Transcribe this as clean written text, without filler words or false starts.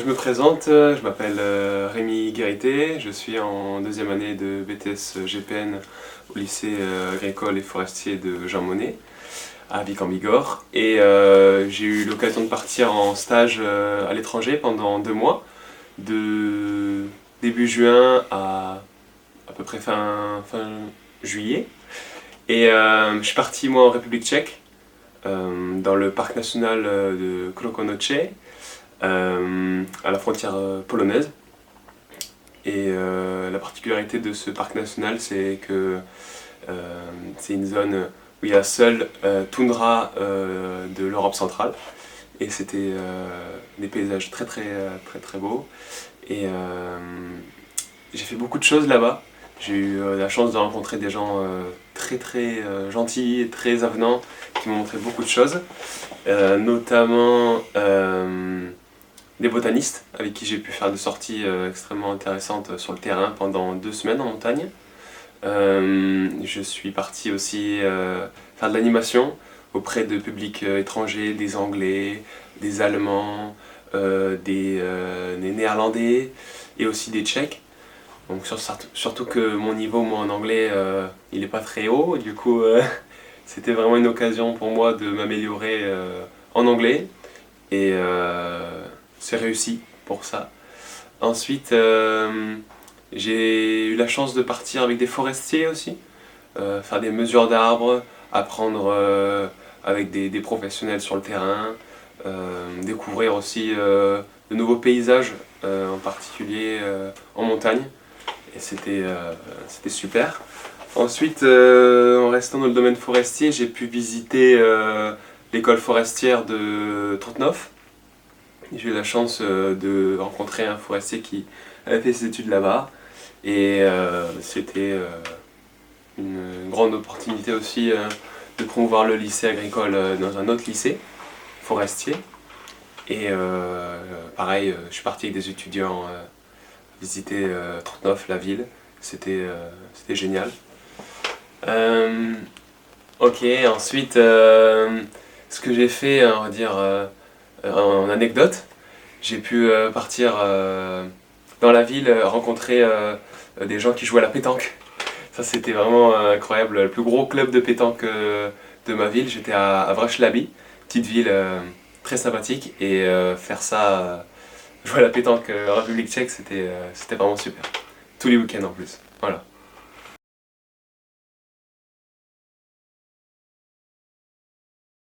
me présente, je m'appelle Rémi Guérité, je suis en deuxième année de BTS GPN au lycée agricole et forestier de Jean Monnet à Vic-en-Bigorre, et j'ai eu l'occasion de partir en stage à l'étranger pendant 2 mois, de début juin à peu près fin juillet, et je suis parti moi en République tchèque, dans le parc national de Krokonoše, à la frontière polonaise. Et la particularité de ce parc national, c'est que c'est une zone où il y a seule toundra de l'Europe centrale. Et c'était des paysages très beaux. Et j'ai fait beaucoup de choses là-bas. J'ai eu la chance de rencontrer des gens très gentils et très avenants qui m'ont montré beaucoup de choses, notamment des botanistes avec qui j'ai pu faire des sorties extrêmement intéressantes sur le terrain pendant 2 semaines en montagne. Je suis parti aussi faire de l'animation auprès de publics étrangers, des Anglais, des Allemands, des Néerlandais et aussi des Tchèques. Donc surtout que mon niveau moi, en anglais il n'est pas très haut, du coup c'était vraiment une occasion pour moi de m'améliorer en anglais, et c'est réussi pour ça. Ensuite j'ai eu la chance de partir avec des forestiers aussi, faire des mesures d'arbres, apprendre avec des professionnels sur le terrain, découvrir aussi de nouveaux paysages, en particulier en montagne. Et c'était super. Ensuite, en restant dans le domaine forestier, j'ai pu visiter l'école forestière de Trutnov. J'ai eu la chance de rencontrer un forestier qui avait fait ses études là-bas. Et c'était une grande opportunité aussi de promouvoir le lycée agricole dans un autre lycée forestier. Et pareil, je suis parti avec des étudiants visiter Trutnov, la ville. C'était génial. Ok, ensuite, ce que j'ai fait, on va dire, en anecdote, j'ai pu partir dans la ville, rencontrer des gens qui jouaient à la pétanque. Ça, c'était vraiment incroyable. Le plus gros club de pétanque de ma ville, j'étais à Wrocław, petite ville très sympathique, et faire ça, jouer à la pétanque en République tchèque, c'était vraiment super. Tous les week-ends en plus. Voilà.